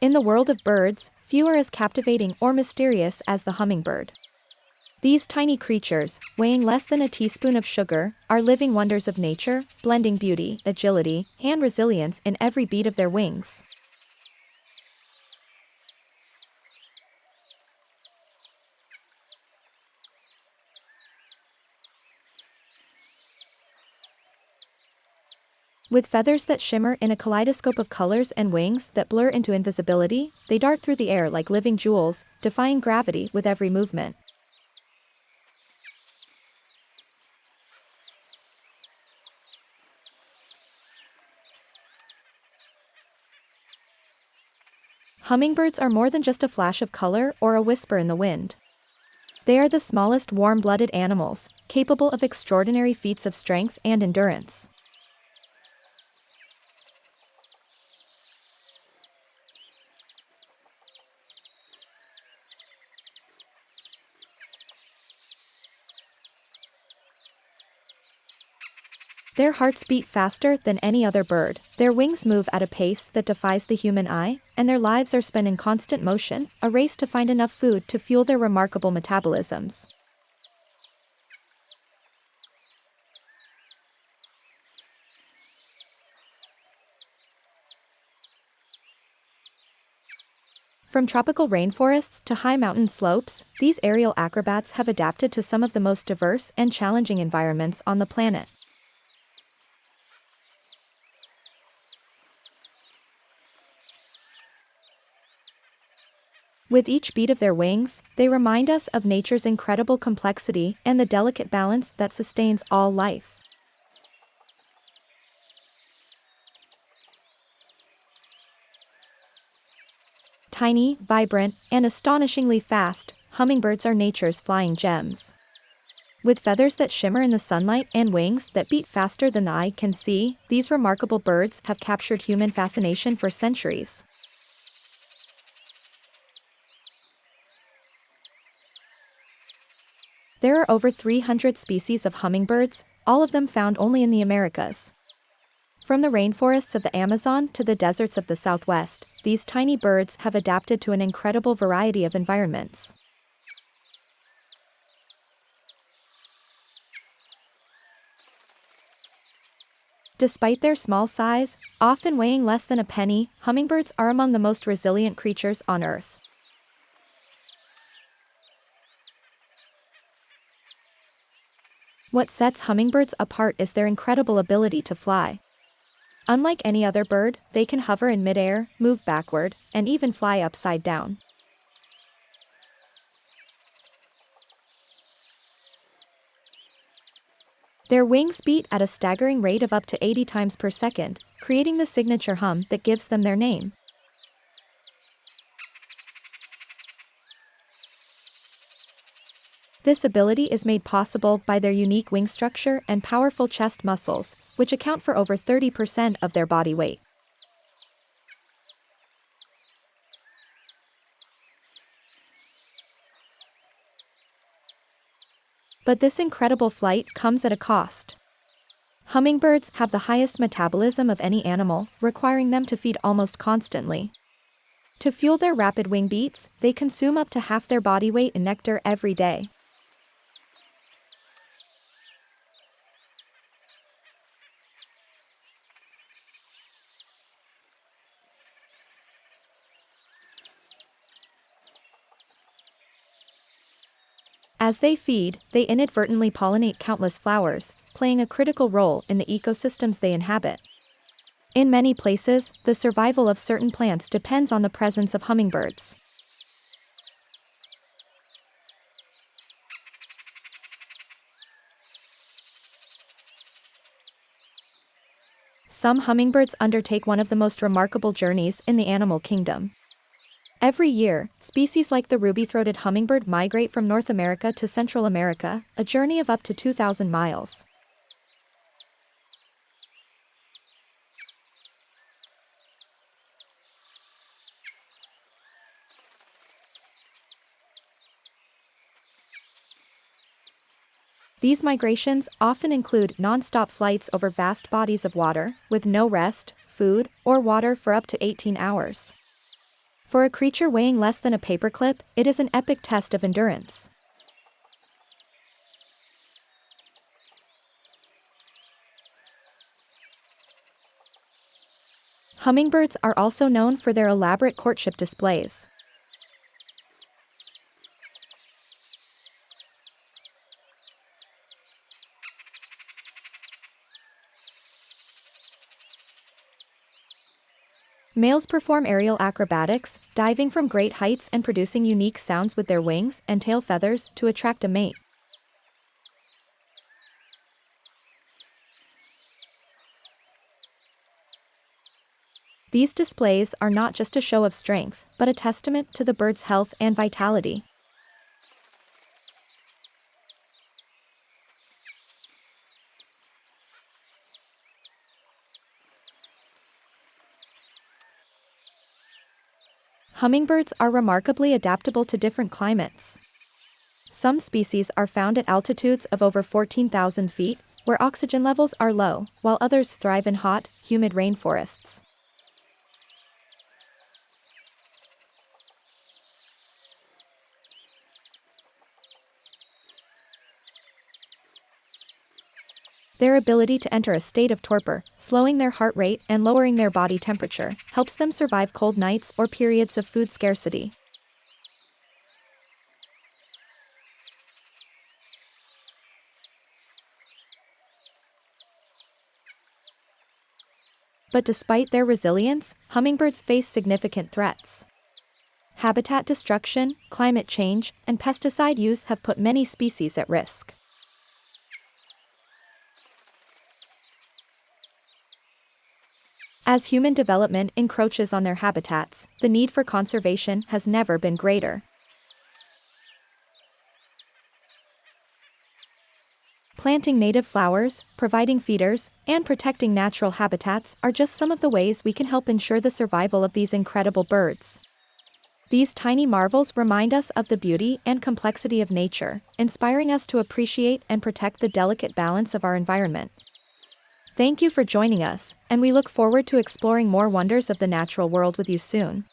In the world of birds, few are as captivating or mysterious as the hummingbird. These tiny creatures, weighing less than a teaspoon of sugar, are living wonders of nature, blending beauty, agility, and resilience in every beat of their wings. With feathers that shimmer in a kaleidoscope of colors and wings that blur into invisibility, they dart through the air like living jewels, defying gravity with every movement. Hummingbirds are more than just a flash of color or a whisper in the wind. They are the smallest warm-blooded animals, capable of extraordinary feats of strength and endurance. Their hearts beat faster than any other bird, their wings move at a pace that defies the human eye, and their lives are spent in constant motion, a race to find enough food to fuel their remarkable metabolisms. From tropical rainforests to high mountain slopes, these aerial acrobats have adapted to some of the most diverse and challenging environments on the planet. With each beat of their wings, they remind us of nature's incredible complexity and the delicate balance that sustains all life. Tiny, vibrant, and astonishingly fast, hummingbirds are nature's flying gems. With feathers that shimmer in the sunlight and wings that beat faster than the eye can see, these remarkable birds have captured human fascination for centuries. There are over 300 species of hummingbirds, all of them found only in the Americas. From the rainforests of the Amazon to the deserts of the Southwest, these tiny birds have adapted to an incredible variety of environments. Despite their small size, often weighing less than a penny, hummingbirds are among the most resilient creatures on Earth. What sets hummingbirds apart is their incredible ability to fly. Unlike any other bird, they can hover in midair, move backward, and even fly upside down. Their wings beat at a staggering rate of up to 80 times per second, creating the signature hum that gives them their name. This ability is made possible by their unique wing structure and powerful chest muscles, which account for over 30% of their body weight. But this incredible flight comes at a cost. Hummingbirds have the highest metabolism of any animal, requiring them to feed almost constantly. To fuel their rapid wing beats, they consume up to half their body weight in nectar every day. As they feed, they inadvertently pollinate countless flowers, playing a critical role in the ecosystems they inhabit. In many places, the survival of certain plants depends on the presence of hummingbirds. Some hummingbirds undertake one of the most remarkable journeys in the animal kingdom. Every year, species like the ruby-throated hummingbird migrate from North America to Central America, a journey of up to 2,000 miles. These migrations often include non-stop flights over vast bodies of water, with no rest, food, or water for up to 18 hours. For a creature weighing less than a paperclip, it is an epic test of endurance. Hummingbirds are also known for their elaborate courtship displays. Males perform aerial acrobatics, diving from great heights and producing unique sounds with their wings and tail feathers to attract a mate. These displays are not just a show of strength, but a testament to the bird's health and vitality. Hummingbirds are remarkably adaptable to different climates. Some species are found at altitudes of over 14,000 feet, where oxygen levels are low, while others thrive in hot, humid rainforests. Their ability to enter a state of torpor, slowing their heart rate and lowering their body temperature, helps them survive cold nights or periods of food scarcity. But despite their resilience, hummingbirds face significant threats. Habitat destruction, climate change, and pesticide use have put many species at risk. As human development encroaches on their habitats, the need for conservation has never been greater. Planting native flowers, providing feeders, and protecting natural habitats are just some of the ways we can help ensure the survival of these incredible birds. These tiny marvels remind us of the beauty and complexity of nature, inspiring us to appreciate and protect the delicate balance of our environment. Thank you for joining us, and we look forward to exploring more wonders of the natural world with you soon.